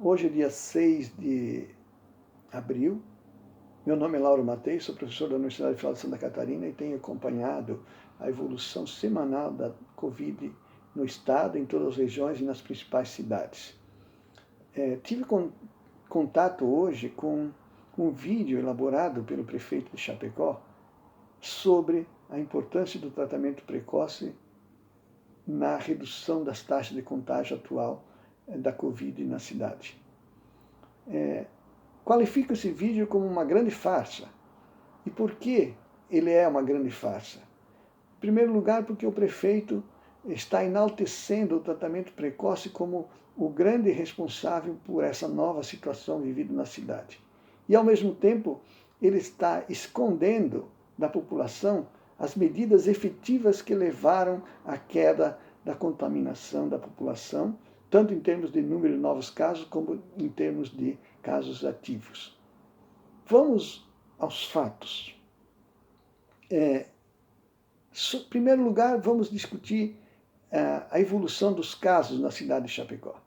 Hoje é dia 6 de abril. Meu nome é Lauro Matei, sou professor da Universidade Federal de Santa Catarina e tenho acompanhado a evolução semanal da Covid no estado, em todas as regiões e nas principais cidades. Tive contato hoje com um vídeo elaborado pelo prefeito de Chapecó sobre a importância do tratamento precoce na redução das taxas de contágio atual da Covid na cidade. Qualifico esse vídeo como uma grande farsa. E por que ele é uma grande farsa? Em primeiro lugar, porque o prefeito está enaltecendo o tratamento precoce como o grande responsável por essa nova situação vivida na cidade. E, ao mesmo tempo, ele está escondendo da população as medidas efetivas que levaram à queda da contaminação da população, tanto em termos de número de novos casos, como em termos de casos ativos. Vamos aos fatos. Em primeiro lugar, vamos discutir a evolução dos casos na cidade de Chapecó.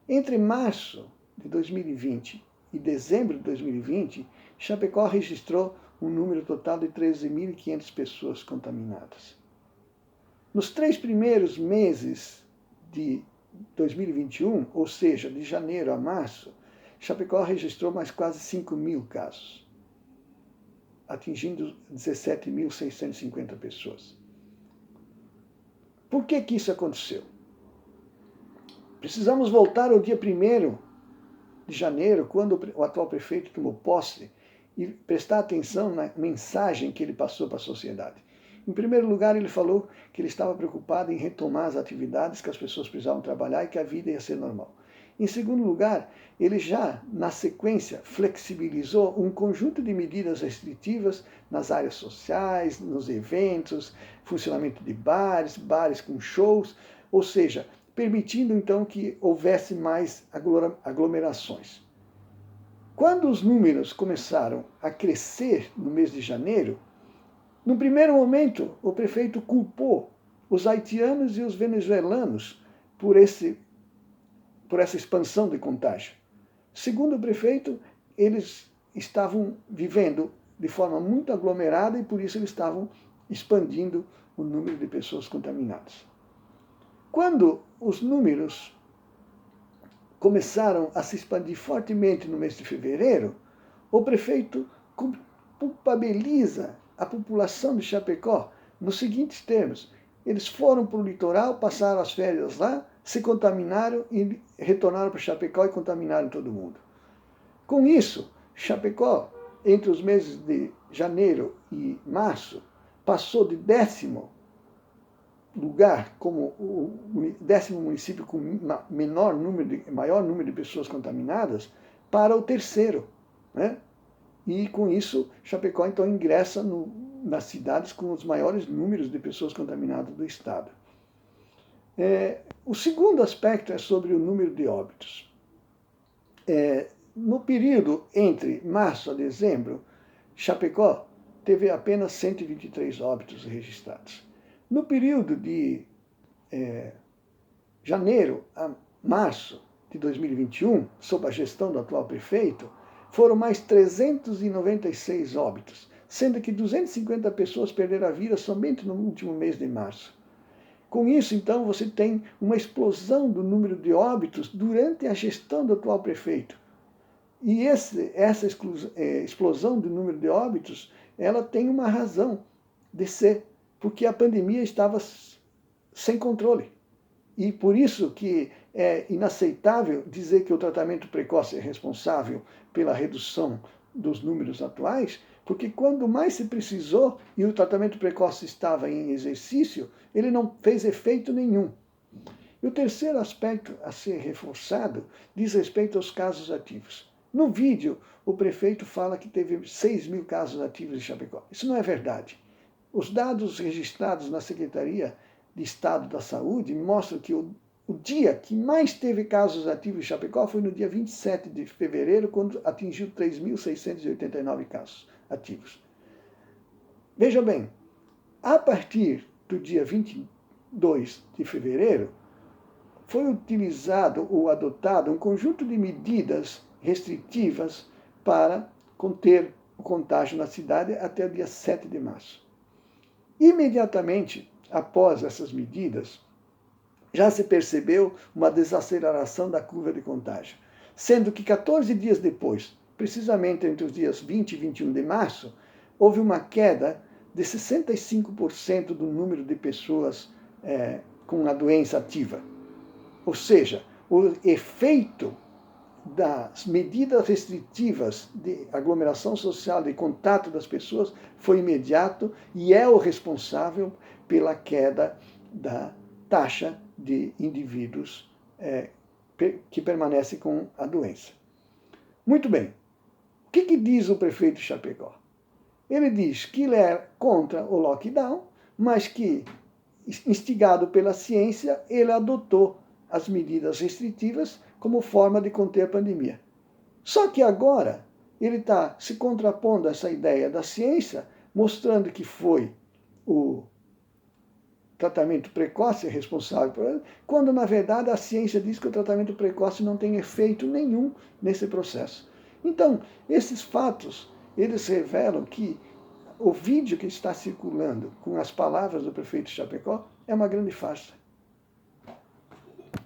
Entre março de 2020 e dezembro de 2020, Chapecó registrou um número total de 13.500 pessoas contaminadas. Nos 3 primeiros meses de 2021, ou seja, de janeiro a março, Chapecó registrou mais quase 5.000 casos, atingindo 17.650 pessoas. Por que isso aconteceu? Precisamos voltar ao dia 1º de janeiro, quando o atual prefeito tomou posse, e prestar atenção na mensagem que ele passou para a sociedade. Em primeiro lugar, ele falou que ele estava preocupado em retomar as atividades, que as pessoas precisavam trabalhar e que a vida ia ser normal. Em segundo lugar, ele já, na sequência, flexibilizou um conjunto de medidas restritivas nas áreas sociais, nos eventos, funcionamento de bares com shows, ou seja, permitindo então que houvesse mais aglomerações. Quando os números começaram a crescer no mês de janeiro, no primeiro momento o prefeito culpou os haitianos e os venezuelanos por essa expansão de contágio. Segundo o prefeito, eles estavam vivendo de forma muito aglomerada e por isso eles estavam expandindo o número de pessoas contaminadas. Quando os números começaram a se expandir fortemente no mês de fevereiro, o prefeito culpabiliza a população de Chapecó nos seguintes termos: eles foram para o litoral, passaram as férias lá, se contaminaram e retornaram para Chapecó e contaminaram todo mundo. Com isso, Chapecó, entre os meses de janeiro e março, passou de 10º lugar, como o 10º município com maior número de pessoas contaminadas, para o 3º. Né? E com isso, Chapecó então ingressa nas cidades com os maiores números de pessoas contaminadas do estado. O segundo aspecto é sobre o número de óbitos. No período entre março a dezembro, Chapecó teve apenas 123 óbitos registrados. No período de janeiro a março de 2021, sob a gestão do atual prefeito, foram mais 396 óbitos, sendo que 250 pessoas perderam a vida somente no último mês de março. Com isso, então, você tem uma explosão do número de óbitos durante a gestão do atual prefeito. E essa explosão do número de óbitos, ela tem uma razão de ser, porque a pandemia estava sem controle. E por isso que é inaceitável dizer que o tratamento precoce é responsável pela redução dos números atuais, porque quando mais se precisou e o tratamento precoce estava em exercício, ele não fez efeito nenhum. E o terceiro aspecto a ser reforçado diz respeito aos casos ativos. No vídeo, o prefeito fala que teve 6.000 casos ativos em Chapecó. Isso não é verdade. Os dados registrados na Secretaria de Estado da Saúde mostram que o dia que mais teve casos ativos em Chapecó foi no dia 27 de fevereiro, quando atingiu 3.689 casos ativos. Veja bem, a partir do dia 22 de fevereiro, foi utilizado ou adotado um conjunto de medidas restritivas para conter o contágio na cidade até o dia 7 de março. Imediatamente após essas medidas, já se percebeu uma desaceleração da curva de contágio, sendo que 14 dias depois, precisamente entre os dias 20 e 21 de março, houve uma queda de 65% do número de pessoas com a doença ativa. Ou seja, o efeito das medidas restritivas de aglomeração social, de contato das pessoas, foi imediato e é o responsável pela queda da taxa de indivíduos que permanecem com a doença. Muito bem. O que diz o prefeito de Chapecó? Ele diz que ele é contra o lockdown, mas que, instigado pela ciência, ele adotou as medidas restritivas como forma de conter a pandemia. Só que agora ele está se contrapondo a essa ideia da ciência, mostrando que foi o tratamento precoce responsável por ele, quando na verdade a ciência diz que o tratamento precoce não tem efeito nenhum nesse processo. Então, esses fatos, eles revelam que o vídeo que está circulando com as palavras do prefeito de Chapecó é uma grande farsa.